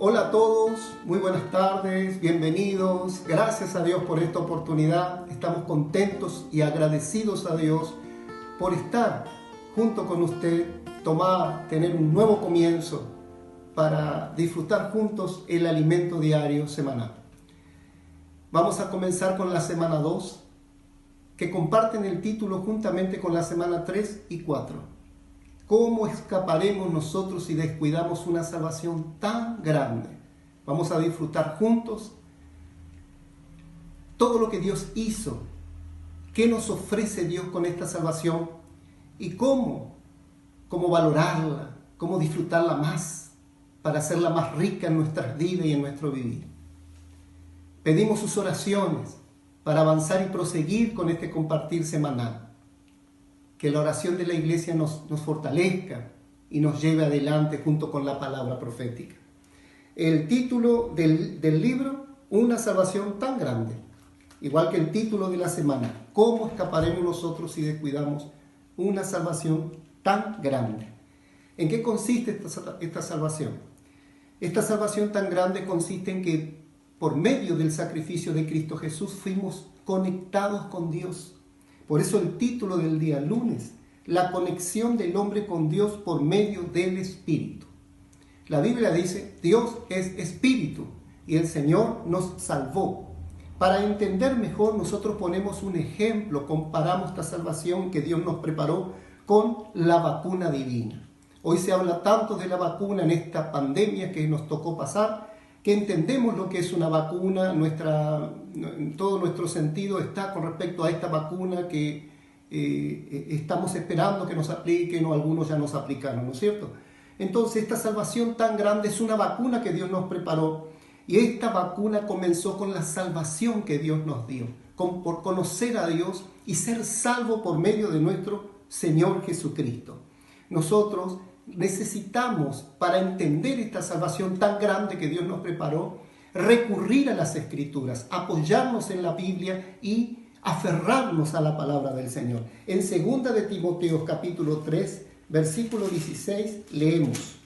Hola a todos, muy buenas tardes, bienvenidos. Gracias a Dios por esta oportunidad. Estamos contentos y agradecidos a Dios por estar junto con usted, tener un nuevo comienzo para disfrutar juntos el alimento diario semanal. Vamos a comenzar con la semana 2, que comparten el título juntamente con la semana 3 y 4. ¿Cómo escaparemos nosotros si descuidamos una salvación tan grande? Vamos a disfrutar juntos todo lo que Dios hizo, qué nos ofrece Dios con esta salvación y cómo valorarla, cómo disfrutarla más para hacerla más rica en nuestras vidas y en nuestro vivir. Pedimos sus oraciones para avanzar y proseguir con este compartir semanal. Que la oración de la iglesia nos fortalezca y nos lleve adelante junto con la palabra profética. El título del libro, Una salvación tan grande, igual que el título de la semana, ¿cómo escaparemos nosotros si descuidamos una salvación tan grande? ¿En qué consiste esta salvación? Esta salvación tan grande consiste en que por medio del sacrificio de Cristo Jesús fuimos conectados con Dios. Por eso el título del día lunes, la conexión del hombre con Dios por medio del Espíritu. La Biblia dice, Dios es Espíritu y el Señor nos salvó. Para entender mejor, nosotros ponemos un ejemplo, comparamos esta salvación que Dios nos preparó con la vacuna divina. Hoy se habla tanto de la vacuna en esta pandemia que nos tocó pasar, que entendemos lo que es una vacuna, todo nuestro sentido está con respecto a esta vacuna que estamos esperando que nos apliquen o algunos ya nos aplicaron, ¿no es cierto? Entonces esta salvación tan grande es una vacuna que Dios nos preparó y esta vacuna comenzó con la salvación que Dios nos dio, por conocer a Dios y ser salvo por medio de nuestro Señor Jesucristo. Nosotros necesitamos, para entender esta salvación tan grande que Dios nos preparó, recurrir a las Escrituras, apoyarnos en la Biblia y aferrarnos a la palabra del Señor. En 2 de Timoteo capítulo 3, versículo 16, leemos.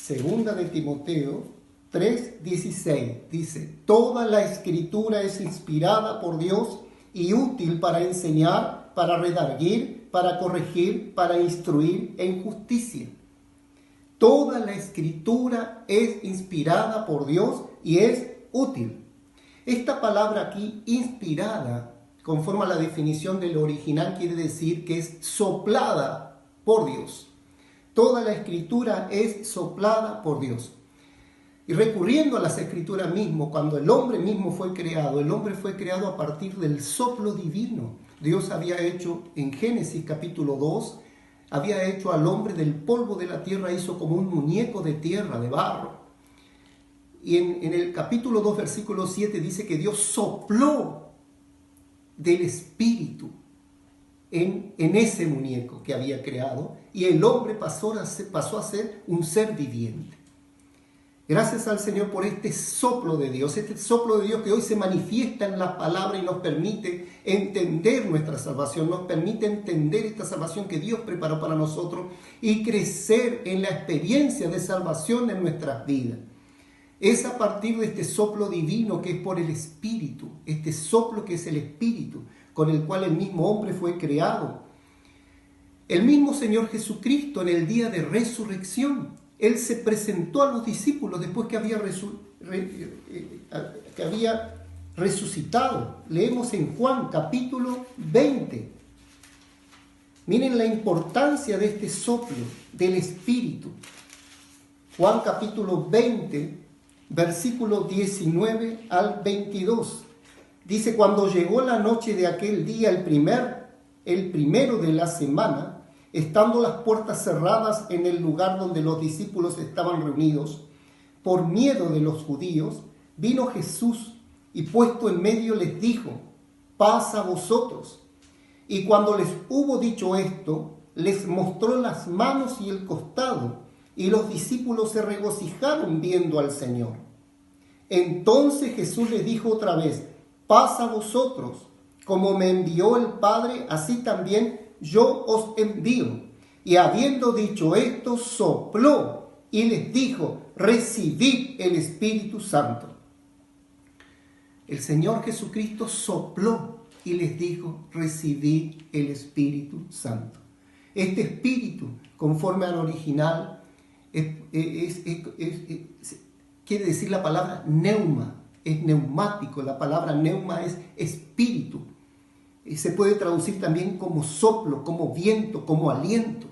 2 de Timoteo 3, 16, dice, toda la Escritura es inspirada por Dios y útil para enseñar, para redarguir, para corregir, para instruir en justicia. Toda la Escritura es inspirada por Dios y es útil. Esta palabra aquí, inspirada, conforme a la definición del original, quiere decir que es soplada por Dios. Toda la Escritura es soplada por Dios. Y recurriendo a las Escrituras mismo, cuando el hombre mismo fue creado, el hombre fue creado a partir del soplo divino. Dios había hecho en Génesis capítulo 2, había hecho al hombre del polvo de la tierra, hizo como un muñeco de tierra, de barro. Y en el capítulo 2, versículo 7 dice que Dios sopló del Espíritu en ese muñeco que había creado y el hombre pasó a ser un ser viviente. Gracias al Señor por este soplo de Dios que hoy se manifiesta en la palabra y nos permite entender nuestra salvación, nos permite entender esta salvación que Dios preparó para nosotros y crecer en la experiencia de salvación en nuestras vidas. Es a partir de este soplo divino que es por el Espíritu, este soplo que es el Espíritu, con el cual el mismo hombre fue creado. El mismo Señor Jesucristo en el día de resurrección, Él se presentó a los discípulos después que había resucitado. Leemos en Juan capítulo 20. Miren la importancia de este soplo del Espíritu. Juan capítulo 20, versículo 19 al 22. Dice, cuando llegó la noche de aquel día, el primero de la semana, estando las puertas cerradas en el lugar donde los discípulos estaban reunidos, por miedo de los judíos, vino Jesús y puesto en medio les dijo, paz a vosotros. Y cuando les hubo dicho esto, les mostró las manos y el costado, y los discípulos se regocijaron viendo al Señor. Entonces Jesús les dijo otra vez, paz a vosotros, como me envió el Padre, así también yo os envío. Y habiendo dicho esto, sopló y les dijo, recibid el Espíritu Santo. El Señor Jesucristo sopló y les dijo, recibid el Espíritu Santo. Este Espíritu, conforme al original, quiere decir la palabra neuma, es neumático, la palabra neuma es espíritu. Se puede traducir también como soplo, como viento, como aliento,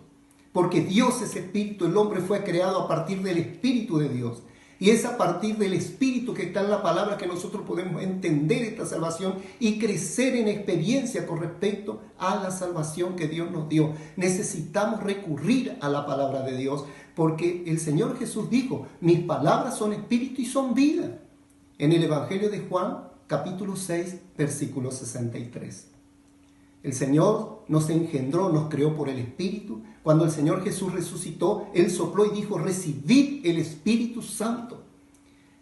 porque Dios es espíritu, el hombre fue creado a partir del Espíritu de Dios. Y es a partir del Espíritu que está en la palabra que nosotros podemos entender esta salvación y crecer en experiencia con respecto a la salvación que Dios nos dio. Necesitamos recurrir a la palabra de Dios porque el Señor Jesús dijo, mis palabras son espíritu y son vida. En el Evangelio de Juan, capítulo 6, versículo 63. El Señor nos engendró, nos creó por el Espíritu. Cuando el Señor Jesús resucitó, Él sopló y dijo, recibid el Espíritu Santo.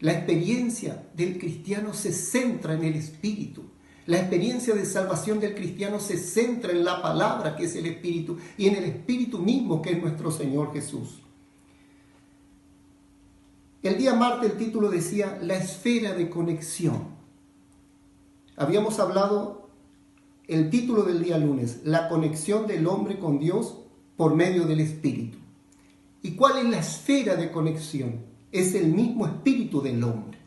La experiencia del cristiano se centra en el Espíritu. La experiencia de salvación del cristiano se centra en la palabra, que es el Espíritu, y en el Espíritu mismo, que es nuestro Señor Jesús. El día martes el título decía, la esfera de conexión. Habíamos hablado, el título del día lunes, la conexión del hombre con Dios por medio del Espíritu. ¿Y cuál es la esfera de conexión? Es el mismo espíritu del hombre.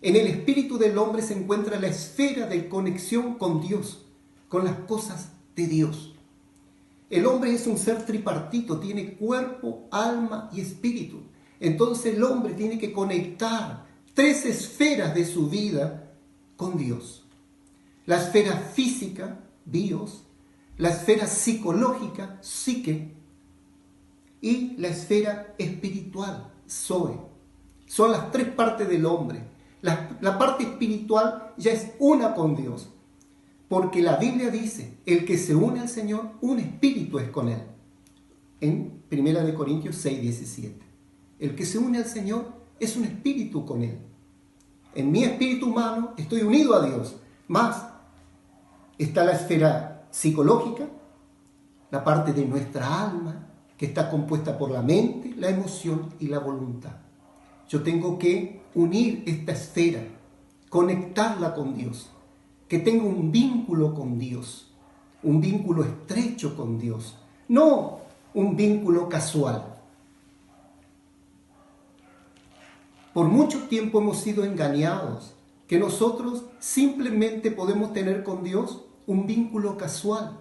En el espíritu del hombre se encuentra la esfera de conexión con Dios, con las cosas de Dios. El hombre es un ser tripartito, tiene cuerpo, alma y espíritu. Entonces el hombre tiene que conectar 3 esferas de su vida con Dios. La esfera física, bios, la esfera psicológica, psique, y la esfera espiritual, zoe. Son las 3 partes del hombre. La parte espiritual ya es una con Dios, porque la Biblia dice, el que se une al Señor, un espíritu es con Él. En 1 Corintios 6, 17. El que se une al Señor es un espíritu con Él. En mi espíritu humano estoy unido a Dios, más está la esfera psicológica, la parte de nuestra alma, que está compuesta por la mente, la emoción y la voluntad. Yo tengo que unir esta esfera, conectarla con Dios, que tenga un vínculo con Dios, un vínculo estrecho con Dios, no un vínculo casual. Por mucho tiempo hemos sido engañados, que nosotros simplemente podemos tener con Dios un vínculo casual.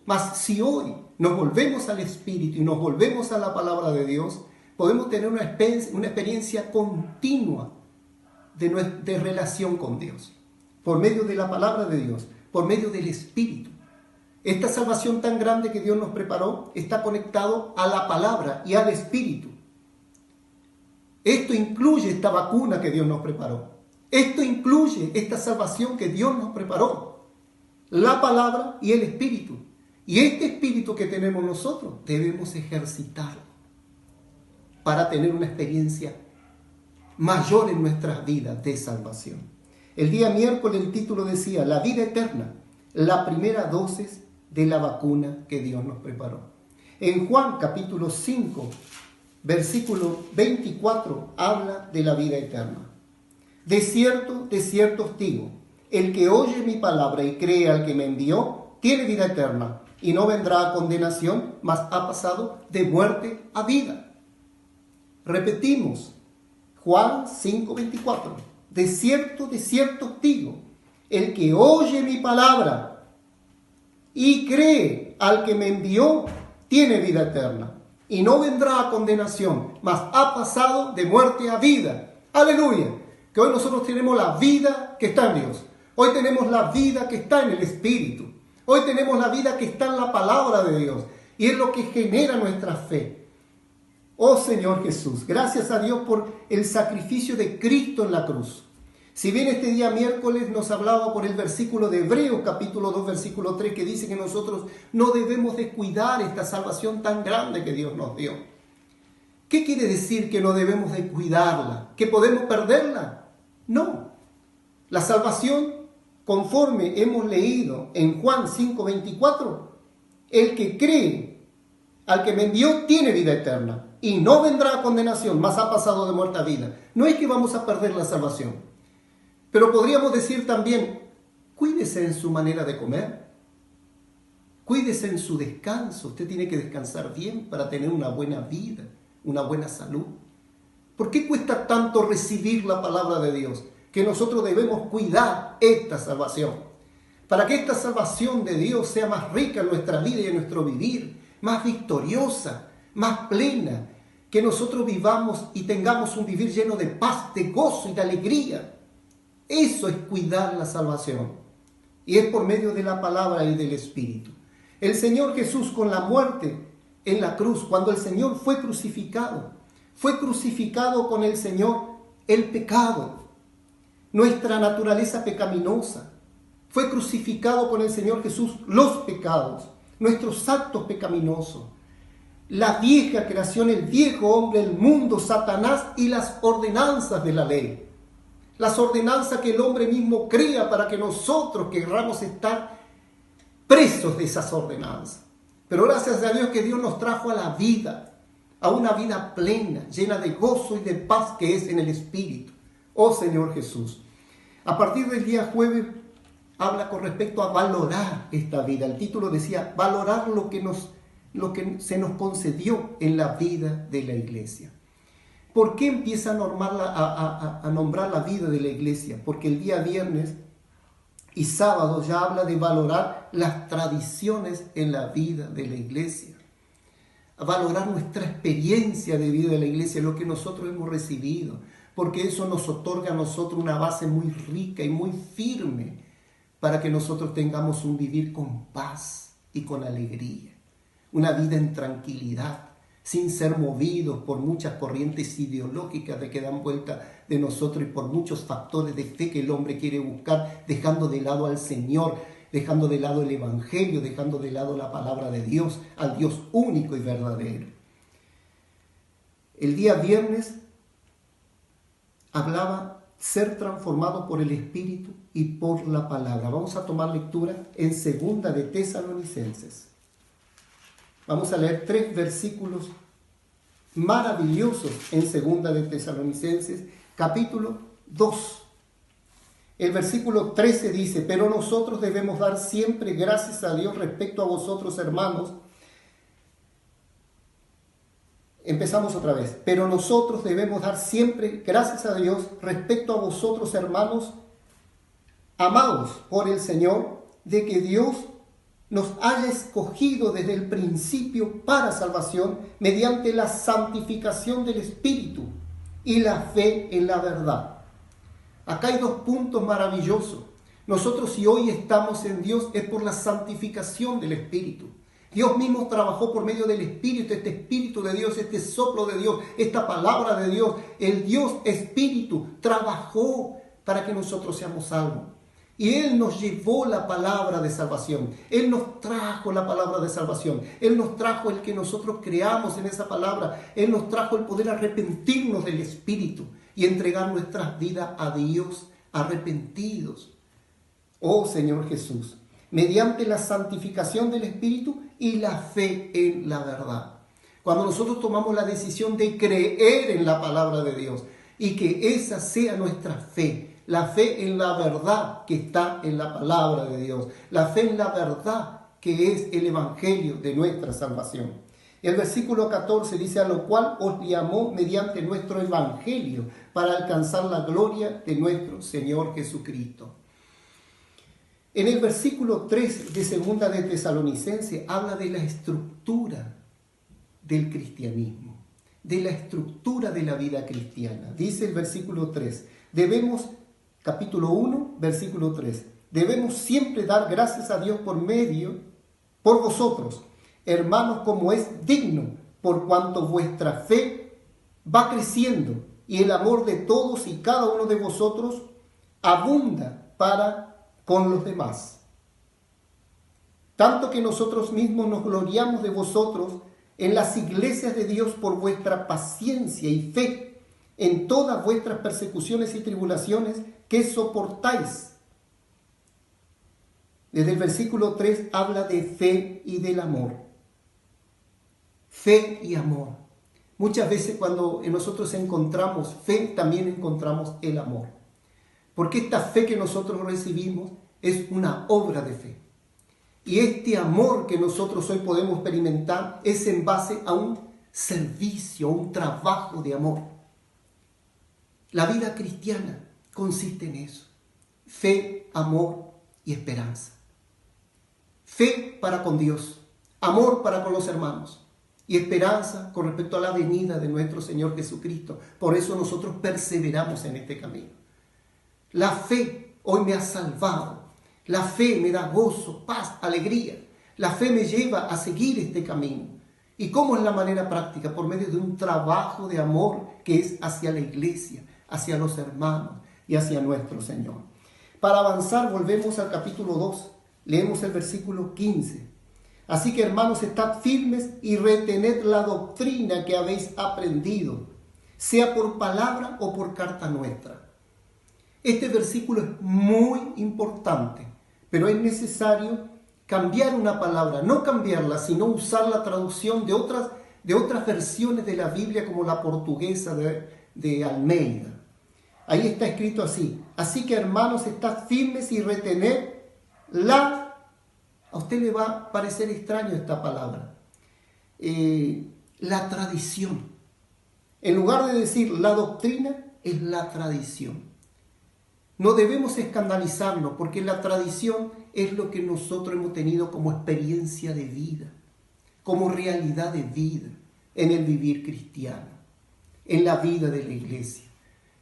Mas si hoy nos volvemos al Espíritu y nos volvemos a la palabra de Dios, podemos tener una experiencia continua de relación con Dios, por medio de la palabra de Dios, por medio del Espíritu. Esta salvación tan grande que Dios nos preparó está conectado a la palabra y al Espíritu. Esto incluye esta vacuna que Dios nos preparó. Esto incluye esta salvación que Dios nos preparó. La palabra y el Espíritu. Y este Espíritu que tenemos nosotros debemos ejercitarlo para tener una experiencia mayor en nuestras vidas de salvación. El día miércoles el título decía, la vida eterna, la primera dosis de la vacuna que Dios nos preparó. En Juan capítulo 5, versículo 24, habla de la vida eterna. De cierto os digo, el que oye mi palabra y cree al que me envió, tiene vida eterna, y no vendrá a condenación, mas ha pasado de muerte a vida. Repetimos, Juan 5:24. De cierto os digo, el que oye mi palabra y cree al que me envió, tiene vida eterna, y no vendrá a condenación, mas ha pasado de muerte a vida. ¡Aleluya! Que hoy nosotros tenemos la vida que está en Dios. Hoy tenemos la vida que está en el Espíritu. Hoy tenemos la vida que está en la palabra de Dios. Y es lo que genera nuestra fe. Oh Señor Jesús, gracias a Dios por el sacrificio de Cristo en la cruz. Si bien este día miércoles nos hablaba por el versículo de Hebreos capítulo 2 versículo 3 que dice que nosotros no debemos descuidar esta salvación tan grande que Dios nos dio. ¿Qué quiere decir que no debemos descuidarla? ¿Que podemos perderla? No. La salvación, conforme hemos leído en Juan 5:24, el que cree al que me envió tiene vida eterna y no vendrá a condenación, mas ha pasado de muerte a vida. No es que vamos a perder la salvación, pero podríamos decir también, cuídese en su manera de comer, cuídese en su descanso. Usted tiene que descansar bien para tener una buena vida, una buena salud. ¿Por qué cuesta tanto recibir la palabra de Dios? Que nosotros debemos cuidar esta salvación, para que esta salvación de Dios sea más rica en nuestra vida y en nuestro vivir, más victoriosa, más plena, que nosotros vivamos y tengamos un vivir lleno de paz, de gozo y de alegría. Eso es cuidar la salvación, y es por medio de la palabra y del Espíritu. El Señor Jesús, con la muerte en la cruz, cuando el Señor fue crucificado con el Señor el pecado, nuestra naturaleza pecaminosa. Fue crucificado con el Señor Jesús los pecados, nuestros actos pecaminosos, la vieja creación, el viejo hombre, el mundo, Satanás y las ordenanzas de la ley. Las ordenanzas que el hombre mismo crea para que nosotros querramos estar presos de esas ordenanzas. Pero gracias a Dios que Dios nos trajo a la vida, a una vida plena, llena de gozo y de paz que es en el Espíritu. Oh Señor Jesús. A partir del día jueves habla con respecto a valorar esta vida. El título decía, valorar lo que se nos concedió en la vida de la iglesia. ¿Por qué empieza a nombrar la vida de la iglesia? Porque el día viernes y sábado ya habla de valorar las tradiciones en la vida de la iglesia. A valorar nuestra experiencia de vida de la iglesia, lo que nosotros hemos recibido, porque eso nos otorga a nosotros una base muy rica y muy firme para que nosotros tengamos un vivir con paz y con alegría, una vida en tranquilidad, sin ser movidos por muchas corrientes ideológicas de que dan vuelta de nosotros y por muchos factores de fe que el hombre quiere buscar, dejando de lado al Señor, dejando de lado el Evangelio, dejando de lado la palabra de Dios, al Dios único y verdadero. El día viernes hablaba ser transformado por el Espíritu y por la palabra. Vamos a tomar lectura en Segunda de Tesalonicenses. Vamos a leer 3 versículos maravillosos en Segunda de Tesalonicenses, capítulo 2. El versículo 13 dice, pero nosotros debemos dar siempre gracias a Dios respecto a vosotros, hermanos. Empezamos otra vez. Pero nosotros debemos dar siempre gracias a Dios respecto a vosotros, hermanos, amados por el Señor, de que Dios nos haya escogido desde el principio para salvación mediante la santificación del Espíritu y la fe en la verdad. Acá hay 2 puntos maravillosos. Nosotros, si hoy estamos en Dios, es por la santificación del Espíritu. Dios mismo trabajó por medio del Espíritu, este Espíritu de Dios, este soplo de Dios, esta palabra de Dios. El Dios Espíritu trabajó para que nosotros seamos salvos. Y Él nos llevó la palabra de salvación. Él nos trajo la palabra de salvación. Él nos trajo el que nosotros creamos en esa palabra. Él nos trajo el poder arrepentirnos del Espíritu y entregar nuestras vidas a Dios arrepentidos. Oh Señor Jesús, mediante la santificación del Espíritu y la fe en la verdad. Cuando nosotros tomamos la decisión de creer en la palabra de Dios y que esa sea nuestra fe, la fe en la verdad que está en la palabra de Dios, la fe en la verdad que es el Evangelio de nuestra salvación. El versículo 14 dice, a lo cual os llamó mediante nuestro Evangelio para alcanzar la gloria de nuestro Señor Jesucristo. En el versículo 3 de Segunda de Tesalonicenses habla de la estructura del cristianismo, de la estructura de la vida cristiana. Dice el versículo 3, capítulo 1, versículo 3, debemos siempre dar gracias a Dios por vosotros, hermanos, como es digno, por cuanto vuestra fe va creciendo y el amor de todos y cada uno de vosotros abunda para con los demás. Tanto que nosotros mismos nos gloriamos de vosotros en las iglesias de Dios por vuestra paciencia y fe en todas vuestras persecuciones y tribulaciones que soportáis. Desde el versículo 3 habla de fe y del amor. fe y amor. Muchas veces cuando nosotros encontramos fe, también encontramos el amor. Porque esta fe que nosotros recibimos es una obra de fe. Y este amor que nosotros hoy podemos experimentar es en base a un servicio, a un trabajo de amor. La vida cristiana consiste en eso. Fe, amor y esperanza. Fe para con Dios, amor para con los hermanos y esperanza con respecto a la venida de nuestro Señor Jesucristo. Por eso nosotros perseveramos en este camino. La fe hoy me ha salvado. La fe me da gozo, paz, alegría. La fe me lleva a seguir este camino. ¿Y cómo es la manera práctica? Por medio de un trabajo de amor que es hacia la iglesia, hacia los hermanos y hacia nuestro Señor. Para avanzar, volvemos al capítulo 2. Leemos el versículo 15. Así que, hermanos, estad firmes y retened la doctrina que habéis aprendido, sea por palabra o por carta nuestra. Este versículo es muy importante, pero es necesario cambiar una palabra, no cambiarla, sino usar la traducción de otras versiones de la Biblia, como la portuguesa de Almeida. Ahí está escrito así: así que, hermanos, estad firmes y retened a usted le va a parecer extraño esta palabra, la tradición. En lugar de decir la doctrina, es la tradición. No debemos escandalizarnos, porque la tradición es lo que nosotros hemos tenido como experiencia de vida, como realidad de vida en el vivir cristiano, en la vida de la iglesia.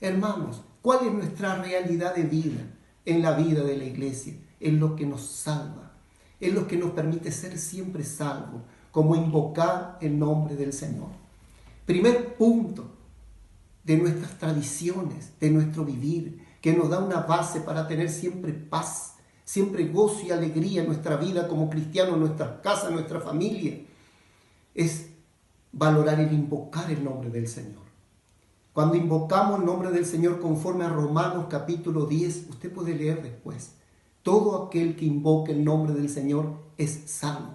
Hermanos, ¿cuál es nuestra realidad de vida en la vida de la iglesia? Es lo que nos salva, es lo que nos permite ser siempre salvos, como invocar el nombre del Señor. Primer punto de nuestras tradiciones, de nuestro vivir, que nos da una base para tener siempre paz, siempre gozo y alegría en nuestra vida como cristianos, en nuestras casas, en nuestra familia, es valorar el invocar el nombre del Señor. Cuando invocamos el nombre del Señor conforme a Romanos capítulo 10, usted puede leer después. Todo aquel que invoca el nombre del Señor es salvo.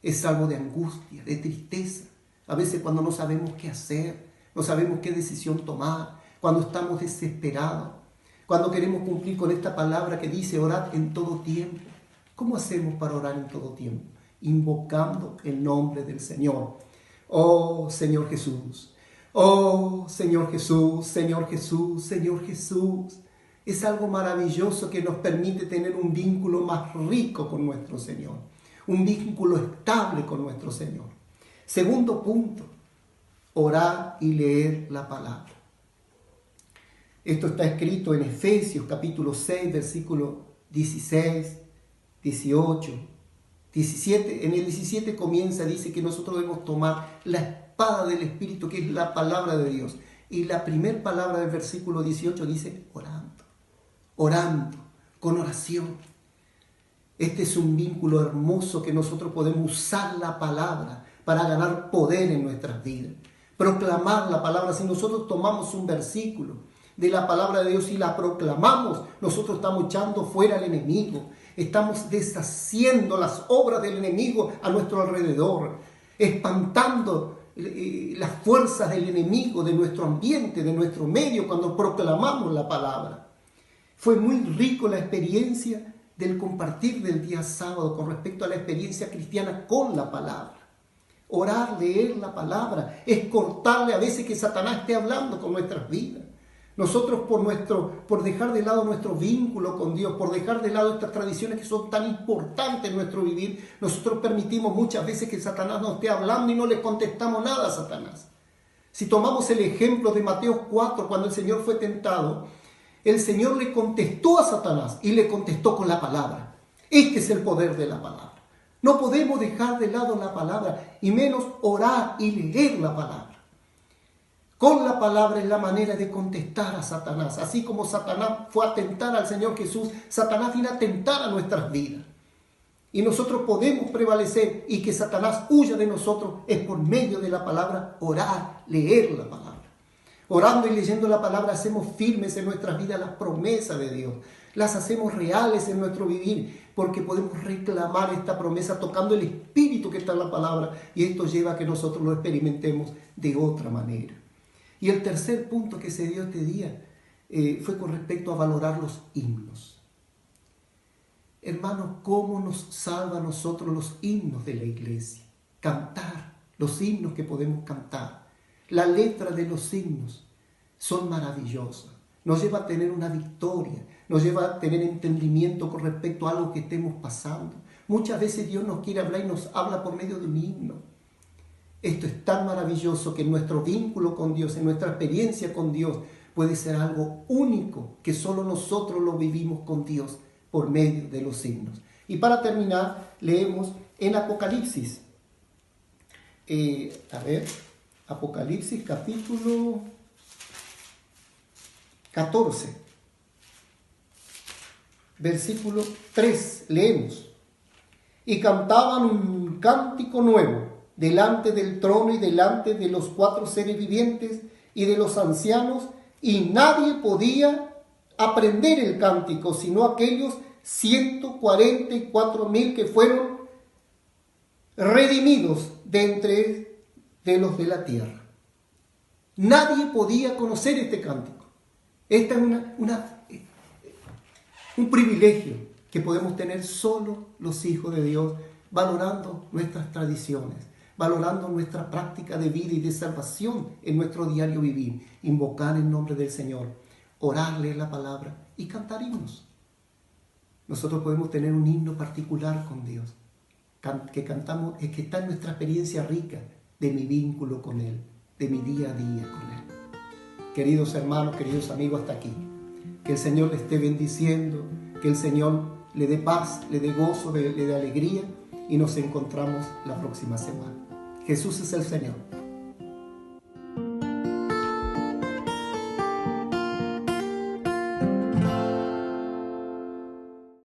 Es salvo de angustia, de tristeza. A veces cuando no sabemos qué hacer, no sabemos qué decisión tomar, cuando estamos desesperados, cuando queremos cumplir con esta palabra que dice orad en todo tiempo. ¿Cómo hacemos para orar en todo tiempo? Invocando el nombre del Señor. Oh Señor Jesús, oh Señor Jesús, Señor Jesús, Señor Jesús. Es algo maravilloso que nos permite tener un vínculo más rico con nuestro Señor, un vínculo estable con nuestro Señor. Segundo punto, orar y leer la palabra. Esto está escrito en Efesios capítulo 6, versículos 16, 18, 17. En el 17 comienza, dice que nosotros debemos tomar la espada del Espíritu, que es la palabra de Dios. Y la primera palabra del versículo 18 dice orando, con oración. Este es un vínculo hermoso que nosotros podemos usar la palabra para ganar poder en nuestras vidas. Proclamar la palabra. Si nosotros tomamos un versículo de la palabra de Dios y la proclamamos, nosotros estamos echando fuera al enemigo. Estamos deshaciendo las obras del enemigo a nuestro alrededor, espantando las fuerzas del enemigo de nuestro ambiente, de nuestro medio, cuando proclamamos la palabra. Fue muy rico la experiencia del compartir del día sábado con respecto a la experiencia cristiana con la palabra. Orar, leer la palabra, es cortarle a veces que Satanás esté hablando con nuestras vidas. Nosotros por dejar de lado nuestro vínculo con Dios, por dejar de lado estas tradiciones que son tan importantes en nuestro vivir, nosotros permitimos muchas veces que Satanás nos esté hablando y no le contestamos nada a Satanás. Si tomamos el ejemplo de Mateo 4, cuando el Señor fue tentado, el Señor le contestó a Satanás y le contestó con la palabra. Este es el poder de la palabra. No podemos dejar de lado la palabra y menos orar y leer la palabra. Con la palabra es la manera de contestar a Satanás. Así como Satanás fue a tentar al Señor Jesús, Satanás viene a tentar a nuestras vidas. Y nosotros podemos prevalecer y que Satanás huya de nosotros es por medio de la palabra, orar, leer la palabra. Orando y leyendo la palabra hacemos firmes en nuestras vidas las promesas de Dios. Las hacemos reales en nuestro vivir. porque podemos reclamar esta promesa tocando el espíritu que está en la palabra, y esto lleva a que nosotros lo experimentemos de otra manera. Y el tercer punto que se dio este día fue con respecto a valorar los himnos. Hermanos, ¿cómo nos salva a nosotros los himnos de la iglesia? Cantar, los himnos que podemos cantar. La letra de los himnos son maravillosas. Nos lleva a tener una victoria, nos lleva a tener entendimiento con respecto a algo que estemos pasando. Muchas veces Dios nos quiere hablar y nos habla por medio de un himno. Esto es tan maravilloso que nuestro vínculo con Dios, en nuestra experiencia con Dios, puede ser algo único, que solo nosotros lo vivimos con Dios por medio de los himnos. Y para terminar, leemos en Apocalipsis. Apocalipsis capítulo 14, versículo 3, leemos: y cantaban un cántico nuevo delante del trono y delante de los 4 seres vivientes y de los ancianos, y nadie podía aprender el cántico, sino aquellos 144,000 que fueron redimidos de entre de los de la tierra. Nadie podía conocer este cántico. Este es un privilegio que podemos tener solo los hijos de Dios, valorando nuestras tradiciones, valorando nuestra práctica de vida y de salvación en nuestro diario vivir, invocar el nombre del Señor, orarle la palabra y cantar himnos. Nosotros podemos tener un himno particular con Dios, que cantamos, que está en nuestra experiencia rica de mi vínculo con Él, de mi día a día con Él. Queridos hermanos, queridos amigos, hasta aquí. Que el Señor le esté bendiciendo, que el Señor le dé paz, le dé gozo, le dé alegría, y nos encontramos la próxima semana. Jesús es el Señor.